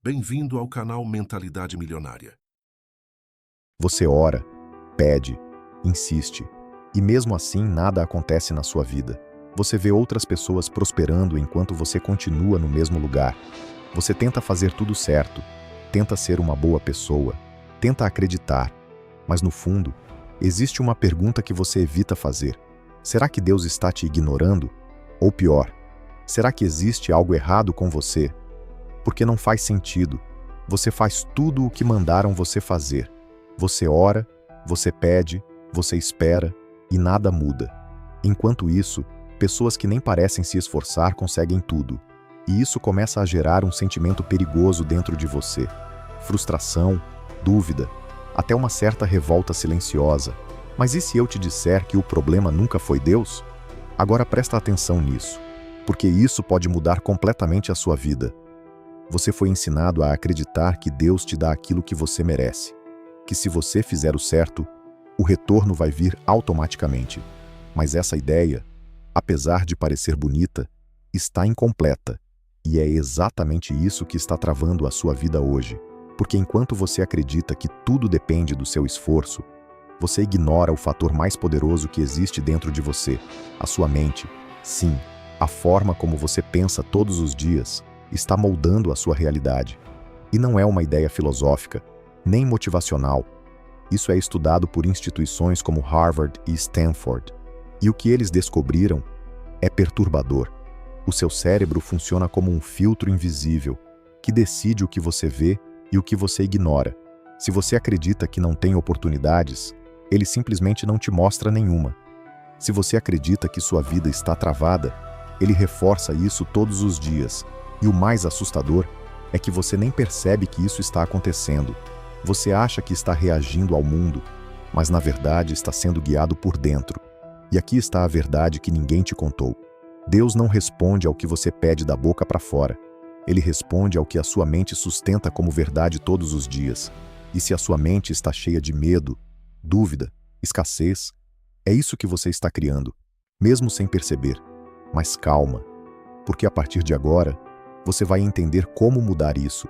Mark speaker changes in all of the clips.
Speaker 1: Bem-vindo ao canal Mentalidade Milionária.
Speaker 2: Você ora, pede, insiste, e mesmo assim nada acontece na sua vida. Você vê outras pessoas prosperando enquanto você continua no mesmo lugar. Você tenta fazer tudo certo, tenta ser uma boa pessoa, tenta acreditar, mas no fundo, existe uma pergunta que você evita fazer. Será que Deus está te ignorando? Ou pior, será que existe algo errado com você? Porque não faz sentido. Você faz tudo o que mandaram você fazer. Você ora, você pede, você espera e nada muda. Enquanto isso, pessoas que nem parecem se esforçar conseguem tudo. E isso começa a gerar um sentimento perigoso dentro de você. Frustração, dúvida, até uma certa revolta silenciosa. Mas e se eu te disser que o problema nunca foi Deus? Agora presta atenção nisso, porque isso pode mudar completamente a sua vida. Você foi ensinado a acreditar que Deus te dá aquilo que você merece, que se você fizer o certo, o retorno vai vir automaticamente. Mas essa ideia, apesar de parecer bonita, está incompleta. E é exatamente isso que está travando a sua vida hoje. Porque enquanto você acredita que tudo depende do seu esforço, você ignora o fator mais poderoso que existe dentro de você, a sua mente. Sim, a forma como você pensa todos os dias está moldando a sua realidade. E não é uma ideia filosófica, nem motivacional. Isso é estudado por instituições como Harvard e Stanford. E o que eles descobriram é perturbador. O seu cérebro funciona como um filtro invisível, que decide o que você vê e o que você ignora. Se você acredita que não tem oportunidades, ele simplesmente não te mostra nenhuma. Se você acredita que sua vida está travada, ele reforça isso todos os dias. E o mais assustador é que você nem percebe que isso está acontecendo. Você acha que está reagindo ao mundo, mas na verdade está sendo guiado por dentro. E aqui está a verdade que ninguém te contou. Deus não responde ao que você pede da boca para fora. Ele responde ao que a sua mente sustenta como verdade todos os dias. E se a sua mente está cheia de medo, dúvida, escassez, é isso que você está criando, mesmo sem perceber. Mas calma, porque a partir de agora, você vai entender como mudar isso.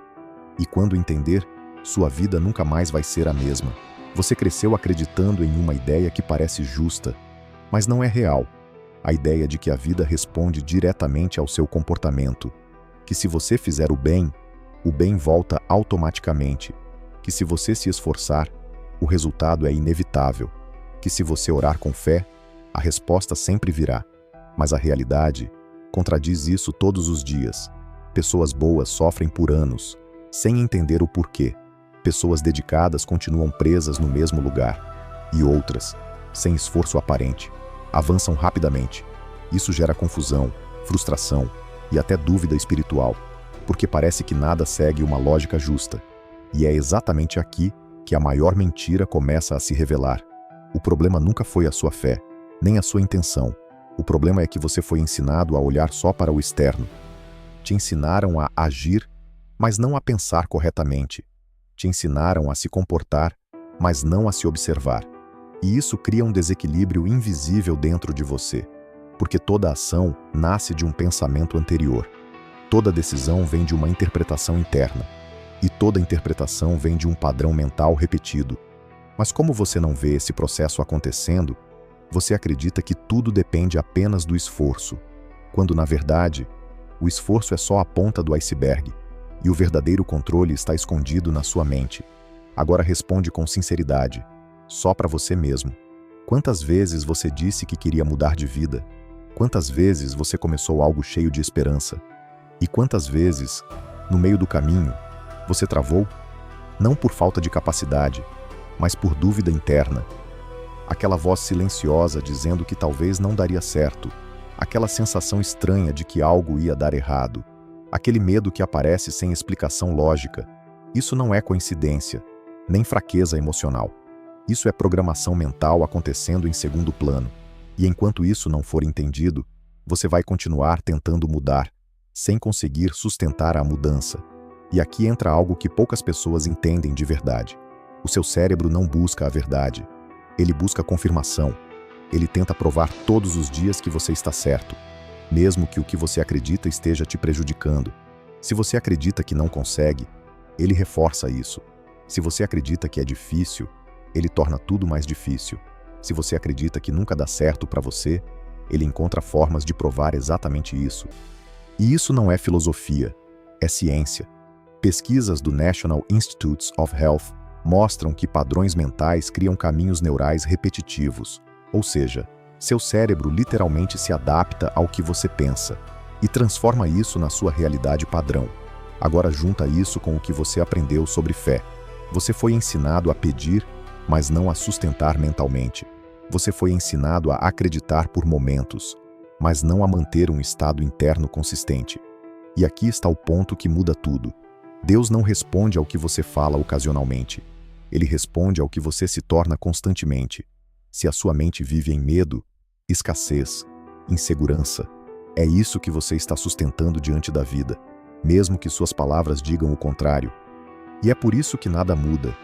Speaker 2: E quando entender, sua vida nunca mais vai ser a mesma. Você cresceu acreditando em uma ideia que parece justa, mas não é real. A ideia de que a vida responde diretamente ao seu comportamento. Que se você fizer o bem volta automaticamente. Que se você se esforçar, o resultado é inevitável. Que se você orar com fé, a resposta sempre virá. Mas a realidade contradiz isso todos os dias. Pessoas boas sofrem por anos, sem entender o porquê. Pessoas dedicadas continuam presas no mesmo lugar. E outras, sem esforço aparente, avançam rapidamente. Isso gera confusão, frustração e até dúvida espiritual, porque parece que nada segue uma lógica justa. E é exatamente aqui que a maior mentira começa a se revelar. O problema nunca foi a sua fé, nem a sua intenção. O problema é que você foi ensinado a olhar só para o externo. Te ensinaram a agir, mas não a pensar corretamente. Te ensinaram a se comportar, mas não a se observar. E isso cria um desequilíbrio invisível dentro de você, porque toda ação nasce de um pensamento anterior. Toda decisão vem de uma interpretação interna. E toda interpretação vem de um padrão mental repetido. Mas como você não vê esse processo acontecendo, você acredita que tudo depende apenas do esforço, quando na verdade, o esforço é só a ponta do iceberg, e o verdadeiro controle está escondido na sua mente. Agora responde com sinceridade, só para você mesmo. Quantas vezes você disse que queria mudar de vida? Quantas vezes você começou algo cheio de esperança? E quantas vezes, no meio do caminho, você travou? Não por falta de capacidade, mas por dúvida interna. Aquela voz silenciosa dizendo que talvez não daria certo. Aquela sensação estranha de que algo ia dar errado. Aquele medo que aparece sem explicação lógica. Isso não é coincidência, nem fraqueza emocional. Isso é programação mental acontecendo em segundo plano. E enquanto isso não for entendido, você vai continuar tentando mudar, sem conseguir sustentar a mudança. E aqui entra algo que poucas pessoas entendem de verdade. O seu cérebro não busca a verdade. Ele busca confirmação. Ele tenta provar todos os dias que você está certo, mesmo que o que você acredita esteja te prejudicando. Se você acredita que não consegue, Ele reforça isso. Se você acredita que é difícil, ele torna tudo mais difícil. Se você acredita que nunca dá certo para você, ele encontra formas de provar exatamente isso. E isso não é filosofia, é ciência. Pesquisas do National Institutes of Health mostram que padrões mentais criam caminhos neurais repetitivos, ou seja, seu cérebro literalmente se adapta ao que você pensa e transforma isso na sua realidade padrão. Agora junta isso com o que você aprendeu sobre fé. Você foi ensinado a pedir, mas não a sustentar mentalmente. Você foi ensinado a acreditar por momentos, mas não a manter um estado interno consistente. E aqui está o ponto que muda tudo. Deus não responde ao que você fala ocasionalmente. Ele responde ao que você se torna constantemente. Se a sua mente vive em medo, escassez, insegurança, é isso que você está sustentando diante da vida, mesmo que suas palavras digam o contrário. E é por isso que nada muda,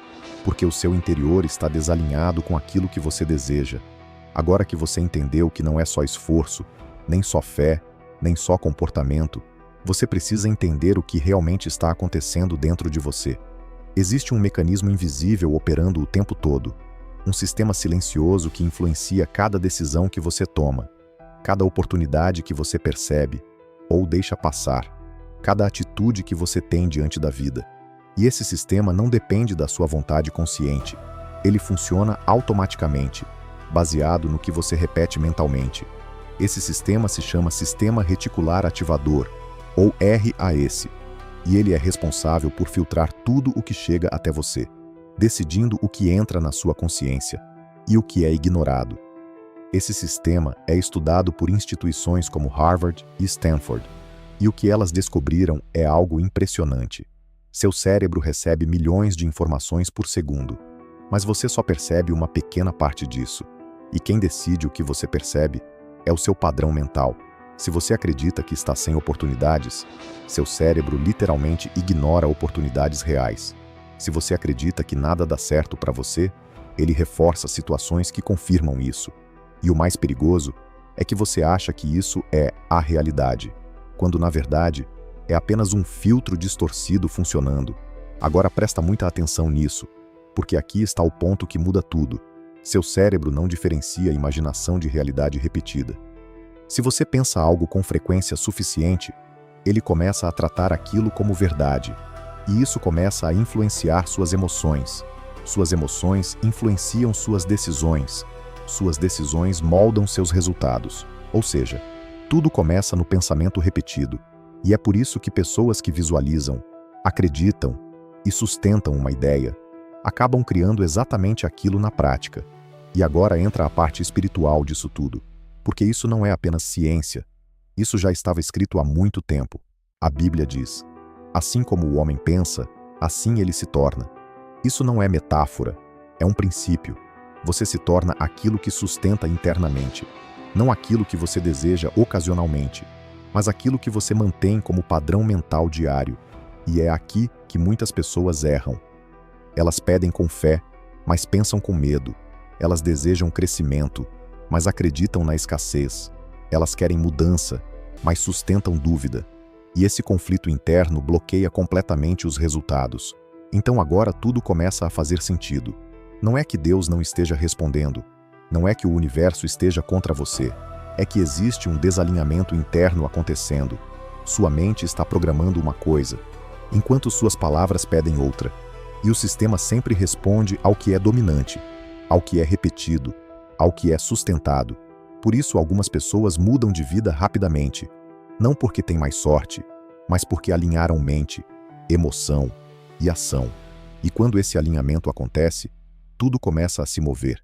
Speaker 2: porque o seu interior está desalinhado com aquilo que você deseja. Agora que você entendeu que não é só esforço, nem só fé, nem só comportamento, você precisa entender o que realmente está acontecendo dentro de você. Existe um mecanismo invisível operando o tempo todo, um sistema silencioso que influencia cada decisão que você toma, cada oportunidade que você percebe ou deixa passar, cada atitude que você tem diante da vida. E esse sistema não depende da sua vontade consciente. Ele funciona automaticamente, baseado no que você repete mentalmente. Esse sistema se chama Sistema Reticular Ativador, ou RAS, e ele é responsável por filtrar tudo o que chega até você, decidindo o que entra na sua consciência e o que é ignorado. Esse sistema é estudado por instituições como Harvard e Stanford, e o que elas descobriram é algo impressionante. Seu cérebro recebe milhões de informações por segundo, mas você só percebe uma pequena parte disso, e quem decide o que você percebe é o seu padrão mental. Se você acredita que está sem oportunidades, seu cérebro literalmente ignora oportunidades reais. Se você acredita que nada dá certo para você, ele reforça situações que confirmam isso. E o mais perigoso é que você acha que isso é a realidade, quando na verdade é apenas um filtro distorcido funcionando. Agora presta muita atenção nisso, porque aqui está o ponto que muda tudo. Seu cérebro não diferencia imaginação de realidade repetida. Se você pensa algo com frequência suficiente, ele começa a tratar aquilo como verdade, e isso começa a influenciar suas emoções. Suas emoções influenciam suas decisões moldam seus resultados. Ou seja, tudo começa no pensamento repetido, e é por isso que pessoas que visualizam, acreditam e sustentam uma ideia, acabam criando exatamente aquilo na prática. E agora entra a parte espiritual disso tudo. Porque isso não é apenas ciência. Isso já estava escrito há muito tempo. A Bíblia diz: assim como o homem pensa, assim ele se torna. Isso não é metáfora, é um princípio. Você se torna aquilo que sustenta internamente, não aquilo que você deseja ocasionalmente, mas aquilo que você mantém como padrão mental diário. E é aqui que muitas pessoas erram. Elas pedem com fé, mas pensam com medo. Elas desejam crescimento, mas acreditam na escassez. Elas querem mudança, mas sustentam dúvida. E esse conflito interno bloqueia completamente os resultados. Então agora tudo começa a fazer sentido. Não é que Deus não esteja respondendo. Não é que o universo esteja contra você. É que existe um desalinhamento interno acontecendo. Sua mente está programando uma coisa, enquanto suas palavras pedem outra. E o sistema sempre responde ao que é dominante, ao que é repetido, ao que é sustentado. Por isso algumas pessoas mudam de vida rapidamente, não porque têm mais sorte, mas porque alinharam mente, emoção e ação. E quando esse alinhamento acontece, tudo começa a se mover.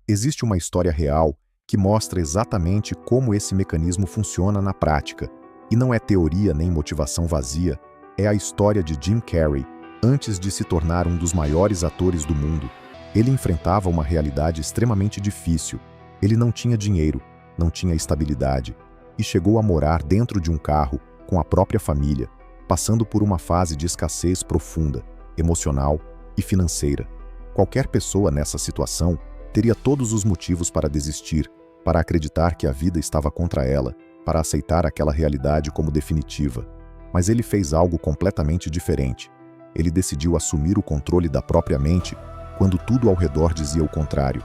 Speaker 2: Existe uma história real que mostra exatamente como esse mecanismo funciona na prática, e não é teoria nem motivação vazia, é a história de Jim Carrey, antes de se tornar um dos maiores atores do mundo. Ele enfrentava uma realidade extremamente difícil. Ele não tinha dinheiro, não tinha estabilidade, e chegou a morar dentro de um carro com a própria família, passando por uma fase de escassez profunda, emocional e financeira. Qualquer pessoa nessa situação teria todos os motivos para desistir, para acreditar que a vida estava contra ela, para aceitar aquela realidade como definitiva. Mas ele fez algo completamente diferente. Ele decidiu assumir o controle da própria mente quando tudo ao redor dizia o contrário.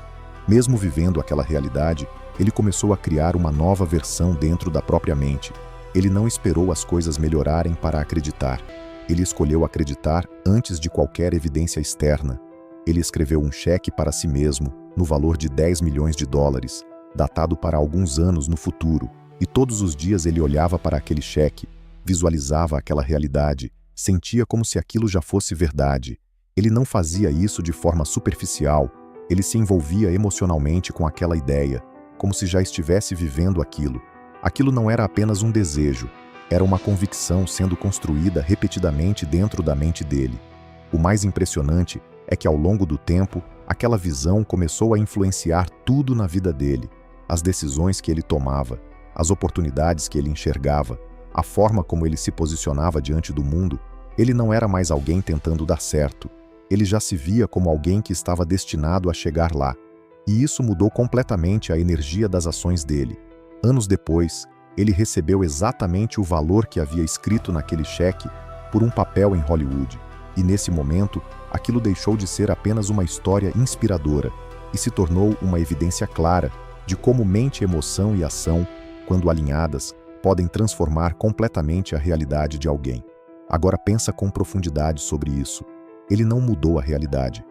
Speaker 2: Mesmo vivendo aquela realidade, ele começou a criar uma nova versão dentro da própria mente. Ele não esperou as coisas melhorarem para acreditar. Ele escolheu acreditar antes de qualquer evidência externa. Ele escreveu um cheque para si mesmo, no valor de 10 milhões de dólares, datado para alguns anos no futuro, e todos os dias ele olhava para aquele cheque, visualizava aquela realidade, sentia como se aquilo já fosse verdade. Ele não fazia isso de forma superficial, ele se envolvia emocionalmente com aquela ideia, como se já estivesse vivendo aquilo. Aquilo não era apenas um desejo, era uma convicção sendo construída repetidamente dentro da mente dele. O mais impressionante é que ao longo do tempo, aquela visão começou a influenciar tudo na vida dele. As decisões que ele tomava, as oportunidades que ele enxergava, a forma como ele se posicionava diante do mundo. Ele não era mais alguém tentando dar certo. Ele já se via como alguém que estava destinado a chegar lá. E isso mudou completamente a energia das ações dele. Anos depois, ele recebeu exatamente o valor que havia escrito naquele cheque por um papel em Hollywood. E nesse momento, aquilo deixou de ser apenas uma história inspiradora e se tornou uma evidência clara de como mente, emoção e ação, quando alinhadas, podem transformar completamente a realidade de alguém. Agora pensa com profundidade sobre isso. Ele não mudou a realidade.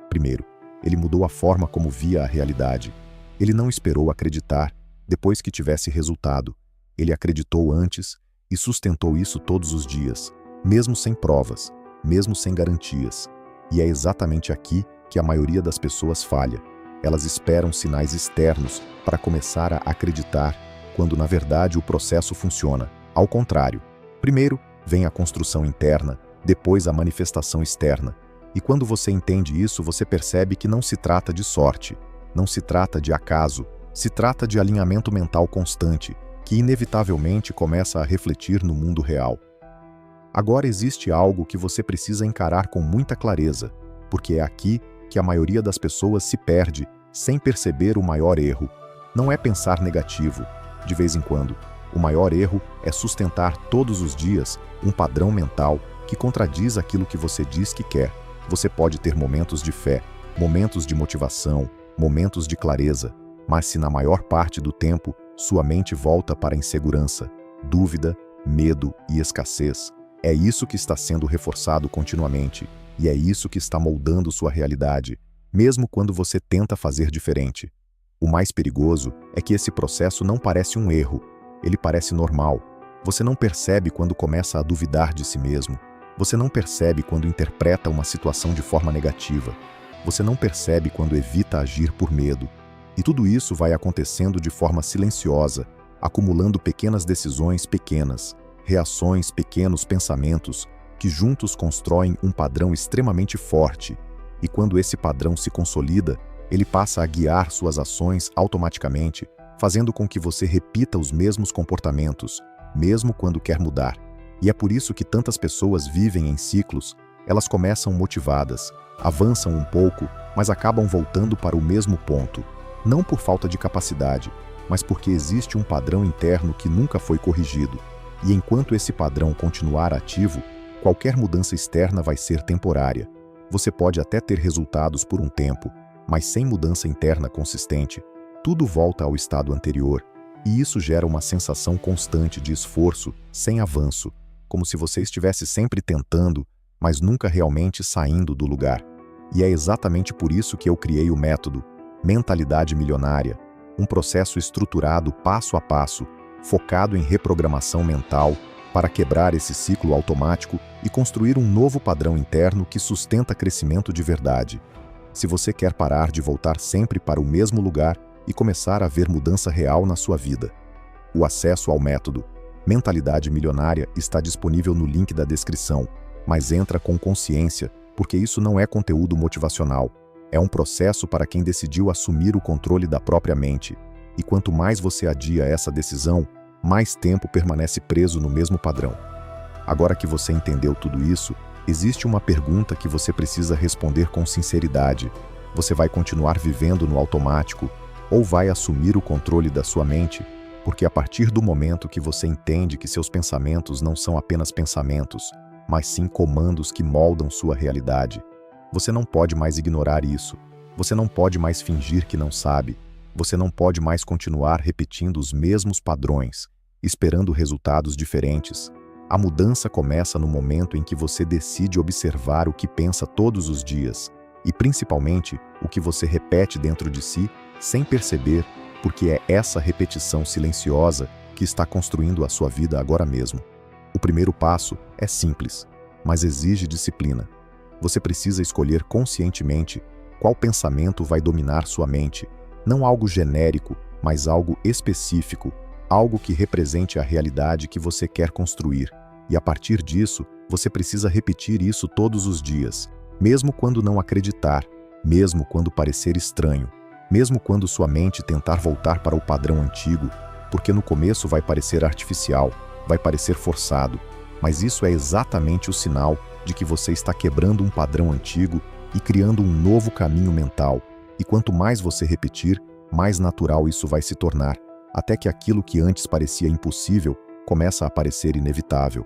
Speaker 2: Primeiro, ele mudou a forma como via a realidade. Ele não esperou acreditar depois que tivesse resultado. Ele acreditou antes e sustentou isso todos os dias, mesmo sem provas, mesmo sem garantias. E é exatamente aqui que a maioria das pessoas falha. Elas esperam sinais externos para começar a acreditar, quando na verdade o processo funciona. Ao contrário, primeiro vem a construção interna, depois a manifestação externa. E quando você entende isso, você percebe que não se trata de sorte, não se trata de acaso, se trata de alinhamento mental constante, que inevitavelmente começa a refletir no mundo real. Agora existe algo que você precisa encarar com muita clareza, porque é aqui que a maioria das pessoas se perde sem perceber o maior erro. Não é pensar negativo, de vez em quando. O maior erro é sustentar todos os dias um padrão mental que contradiz aquilo que você diz que quer. Você pode ter momentos de fé, momentos de motivação, momentos de clareza, mas se na maior parte do tempo sua mente volta para a insegurança, dúvida, medo e escassez, é isso que está sendo reforçado continuamente, e é isso que está moldando sua realidade, mesmo quando você tenta fazer diferente. O mais perigoso é que esse processo não parece um erro, ele parece normal. Você não percebe quando começa a duvidar de si mesmo. Você não percebe quando interpreta uma situação de forma negativa. Você não percebe quando evita agir por medo. E tudo isso vai acontecendo de forma silenciosa, acumulando pequenas decisões pequenas, reações, pequenos pensamentos, que juntos constroem um padrão extremamente forte. E quando esse padrão se consolida, ele passa a guiar suas ações automaticamente, fazendo com que você repita os mesmos comportamentos, mesmo quando quer mudar. E é por isso que tantas pessoas vivem em ciclos. Elas começam motivadas, avançam um pouco, mas acabam voltando para o mesmo ponto. Não por falta de capacidade, mas porque existe um padrão interno que nunca foi corrigido. E enquanto esse padrão continuar ativo, qualquer mudança externa vai ser temporária. Você pode até ter resultados por um tempo, mas sem mudança interna consistente, tudo volta ao estado anterior. E isso gera uma sensação constante de esforço, sem avanço, como se você estivesse sempre tentando, mas nunca realmente saindo do lugar. E é exatamente por isso que eu criei o método Mentalidade Milionária, um processo estruturado passo a passo, focado em reprogramação mental, para quebrar esse ciclo automático e construir um novo padrão interno que sustenta crescimento de verdade. Se você quer parar de voltar sempre para o mesmo lugar e começar a ver mudança real na sua vida, o acesso ao método Mentalidade Milionária está disponível no link da descrição, mas entra com consciência, porque isso não é conteúdo motivacional. É um processo para quem decidiu assumir o controle da própria mente. E quanto mais você adia essa decisão, mais tempo permanece preso no mesmo padrão. Agora que você entendeu tudo isso, existe uma pergunta que você precisa responder com sinceridade. Você vai continuar vivendo no automático ou vai assumir o controle da sua mente? Porque a partir do momento que você entende que seus pensamentos não são apenas pensamentos, mas sim comandos que moldam sua realidade. Você não pode mais ignorar isso. Você não pode mais fingir que não sabe. Você não pode mais continuar repetindo os mesmos padrões, esperando resultados diferentes. A mudança começa no momento em que você decide observar o que pensa todos os dias e, principalmente, o que você repete dentro de si sem perceber, porque é essa repetição silenciosa que está construindo a sua vida agora mesmo. O primeiro passo é simples, mas exige disciplina. Você precisa escolher conscientemente qual pensamento vai dominar sua mente, não algo genérico, mas algo específico, algo que represente a realidade que você quer construir. E a partir disso, você precisa repetir isso todos os dias, mesmo quando não acreditar, mesmo quando parecer estranho, mesmo quando sua mente tentar voltar para o padrão antigo, porque no começo vai parecer artificial, vai parecer forçado, mas isso é exatamente o sinal de que você está quebrando um padrão antigo e criando um novo caminho mental. E quanto mais você repetir, mais natural isso vai se tornar, até que aquilo que antes parecia impossível começa a parecer inevitável.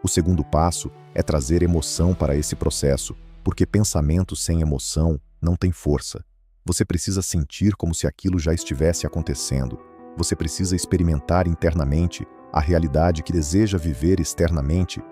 Speaker 2: O segundo passo é trazer emoção para esse processo, porque pensamento sem emoção não tem força. Você precisa sentir como se aquilo já estivesse acontecendo. Você precisa experimentar internamente a realidade que deseja viver externamente.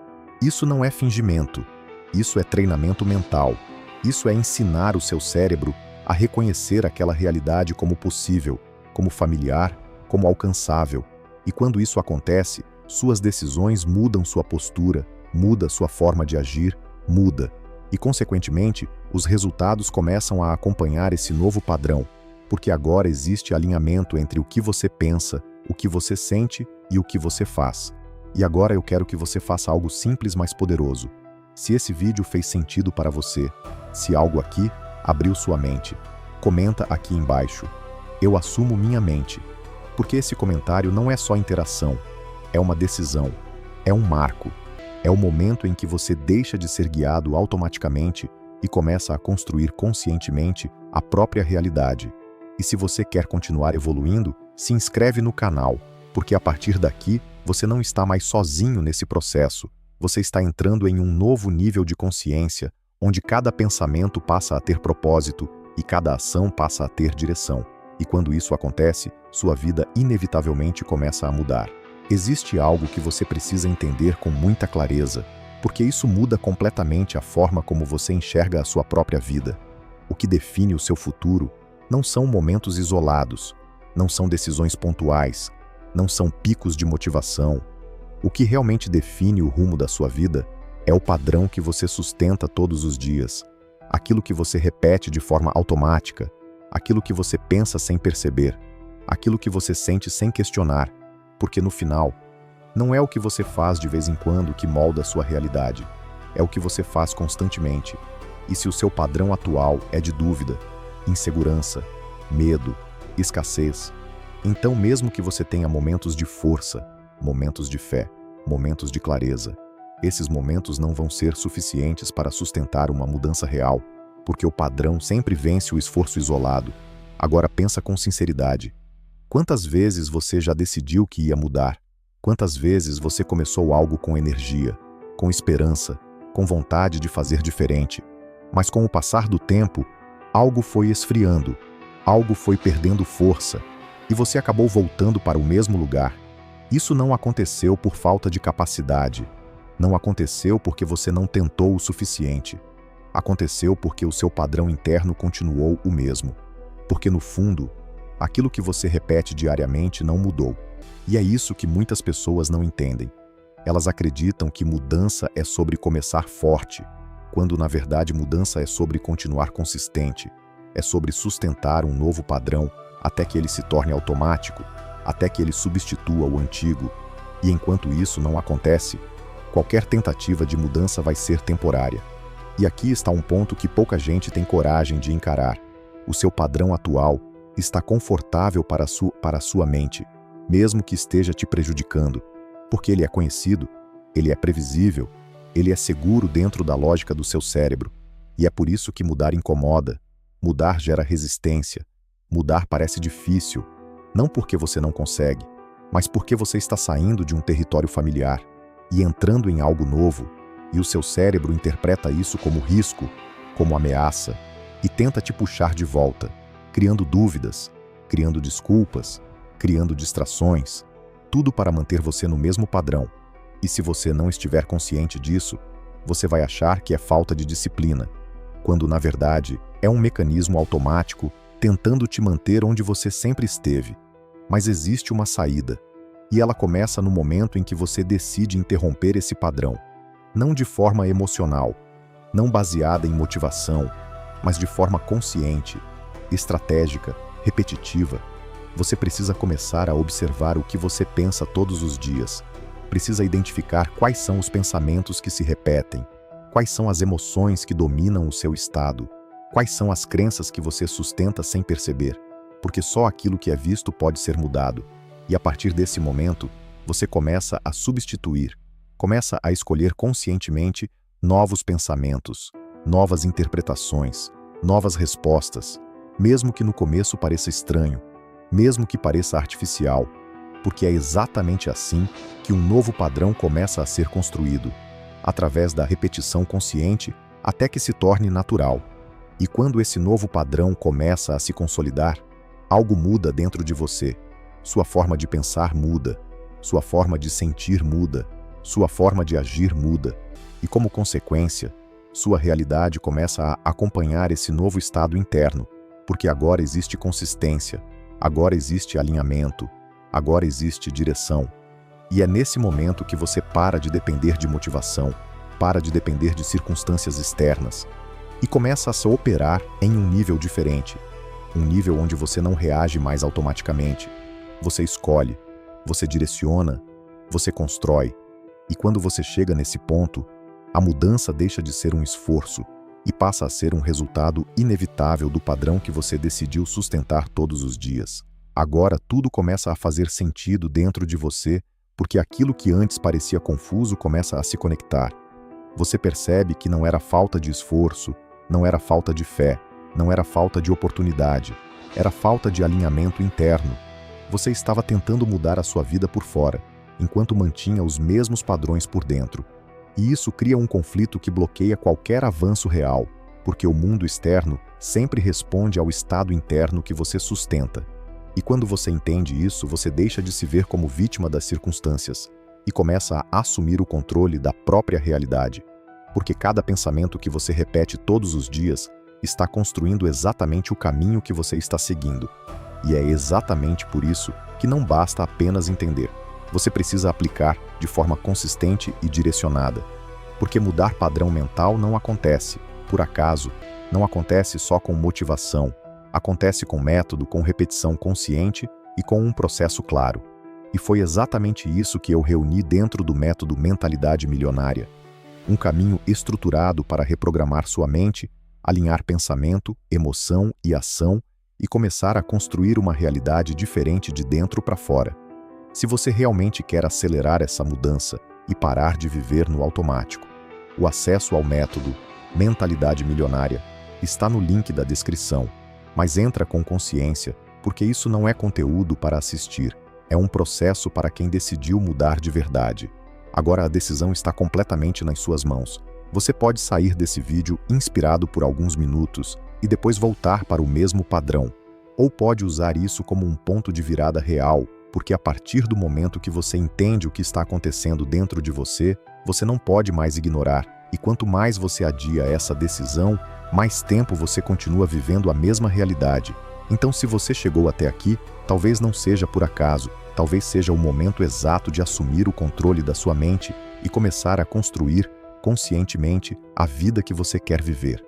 Speaker 2: Isso não é fingimento. Isso é treinamento mental. Isso é ensinar o seu cérebro a reconhecer aquela realidade como possível, como familiar, como alcançável. E quando isso acontece, suas decisões mudam sua postura, muda sua forma de agir, muda. E, consequentemente, os resultados começam a acompanhar esse novo padrão, porque agora existe alinhamento entre o que você pensa, o que você sente e o que você faz. E agora eu quero que você faça algo simples, mas poderoso. Se esse vídeo fez sentido para você, se algo aqui abriu sua mente, comenta aqui embaixo. Eu assumo minha mente. Porque esse comentário não é só interação, é uma decisão, é um marco. É o momento em que você deixa de ser guiado automaticamente e começa a construir conscientemente a própria realidade. E se você quer continuar evoluindo, se inscreve no canal, porque a partir daqui você não está mais sozinho nesse processo. Você está entrando em um novo nível de consciência, onde cada pensamento passa a ter propósito e cada ação passa a ter direção. E quando isso acontece, sua vida inevitavelmente começa a mudar. Existe algo que você precisa entender com muita clareza, porque isso muda completamente a forma como você enxerga a sua própria vida. O que define o seu futuro não são momentos isolados, não são decisões pontuais, não são picos de motivação. O que realmente define o rumo da sua vida é o padrão que você sustenta todos os dias, aquilo que você repete de forma automática, aquilo que você pensa sem perceber, aquilo que você sente sem questionar, porque no final, não é o que você faz de vez em quando que molda a sua realidade, é o que você faz constantemente. E se o seu padrão atual é de dúvida, insegurança, medo, escassez, então mesmo que você tenha momentos de força, momentos de fé, momentos de clareza, esses momentos não vão ser suficientes para sustentar uma mudança real, porque o padrão sempre vence o esforço isolado. Agora pensa com sinceridade. Quantas vezes você já decidiu que ia mudar? Quantas vezes você começou algo com energia, com esperança, com vontade de fazer diferente? Mas com o passar do tempo, algo foi esfriando, algo foi perdendo força, e você acabou voltando para o mesmo lugar. Isso não aconteceu por falta de capacidade. Não aconteceu porque você não tentou o suficiente. Aconteceu porque o seu padrão interno continuou o mesmo. Porque no fundo, aquilo que você repete diariamente não mudou. E é isso que muitas pessoas não entendem. Elas acreditam que mudança é sobre começar forte, quando na verdade mudança é sobre continuar consistente, é sobre sustentar um novo padrão até que ele se torne automático, até que ele substitua o antigo. E enquanto isso não acontece, qualquer tentativa de mudança vai ser temporária. E aqui está um ponto que pouca gente tem coragem de encarar. O seu padrão atual está confortável para a sua mente, mesmo que esteja te prejudicando, porque ele é conhecido, ele é previsível, ele é seguro dentro da lógica do seu cérebro. E é por isso que mudar incomoda, mudar gera resistência, mudar parece difícil, não porque você não consegue, mas porque você está saindo de um território familiar e entrando em algo novo. e o seu cérebro interpreta isso como risco, como ameaça, e tenta te puxar de volta, criando dúvidas, criando desculpas, criando distrações, tudo para manter você no mesmo padrão. E se você não estiver consciente disso, você vai achar que é falta de disciplina, quando na verdade é um mecanismo automático tentando te manter onde você sempre esteve. Mas existe uma saída, e ela começa no momento em que você decide interromper esse padrão, não de forma emocional, não baseada em motivação, mas de forma consciente, estratégica, repetitiva. Você precisa começar a observar o que você pensa todos os dias. Precisa identificar quais são os pensamentos que se repetem, quais são as emoções que dominam o seu estado, quais são as crenças que você sustenta sem perceber, porque só aquilo que é visto pode ser mudado. E a partir desse momento, você começa a substituir, começa a escolher conscientemente novos pensamentos, novas interpretações, novas respostas, mesmo que no começo pareça estranho, mesmo que pareça artificial, porque é exatamente assim que um novo padrão começa a ser construído, através da repetição consciente até que se torne natural. E quando esse novo padrão começa a se consolidar, algo muda dentro de você. Sua forma de pensar muda, sua forma de sentir muda, sua forma de agir muda, e como consequência, sua realidade começa a acompanhar esse novo estado interno, porque agora existe consistência, agora existe alinhamento, agora existe direção. E é nesse momento que você para de depender de motivação, para de depender de circunstâncias externas, e começa a se operar em um nível diferente, um nível onde você não reage mais automaticamente. Você escolhe, você direciona, você constrói. E quando você chega nesse ponto, a mudança deixa de ser um esforço e passa a ser um resultado inevitável do padrão que você decidiu sustentar todos os dias. Agora tudo começa a fazer sentido dentro de você, porque aquilo que antes parecia confuso começa a se conectar. Você percebe que não era falta de esforço, não era falta de fé, não era falta de oportunidade, era falta de alinhamento interno. Você estava tentando mudar a sua vida por fora, enquanto mantinha os mesmos padrões por dentro. E isso cria um conflito que bloqueia qualquer avanço real, porque o mundo externo sempre responde ao estado interno que você sustenta. E quando você entende isso, você deixa de se ver como vítima das circunstâncias e começa a assumir o controle da própria realidade, porque cada pensamento que você repete todos os dias está construindo exatamente o caminho que você está seguindo. E é exatamente por isso que não basta apenas entender. Você precisa aplicar de forma consistente e direcionada, porque mudar padrão mental não acontece, por acaso, não acontece só com motivação, acontece com método, com repetição consciente e com um processo claro. E foi exatamente isso que eu reuni dentro do método Mentalidade Milionária. Um caminho estruturado para reprogramar sua mente, alinhar pensamento, emoção e ação e começar a construir uma realidade diferente de dentro para fora. Se você realmente quer acelerar essa mudança e parar de viver no automático, o acesso ao método Mentalidade Milionária está no link da descrição. Mas entra com consciência, porque isso não é conteúdo para assistir, é um processo para quem decidiu mudar de verdade. Agora a decisão está completamente nas suas mãos. Você pode sair desse vídeo inspirado por alguns minutos e depois voltar para o mesmo padrão, ou pode usar isso como um ponto de virada real, porque a partir do momento que você entende o que está acontecendo dentro de você, você não pode mais ignorar, e quanto mais você adia essa decisão, mais tempo você continua vivendo a mesma realidade. Então, se você chegou até aqui, talvez não seja por acaso, talvez seja o momento exato de assumir o controle da sua mente e começar a construir, conscientemente, a vida que você quer viver.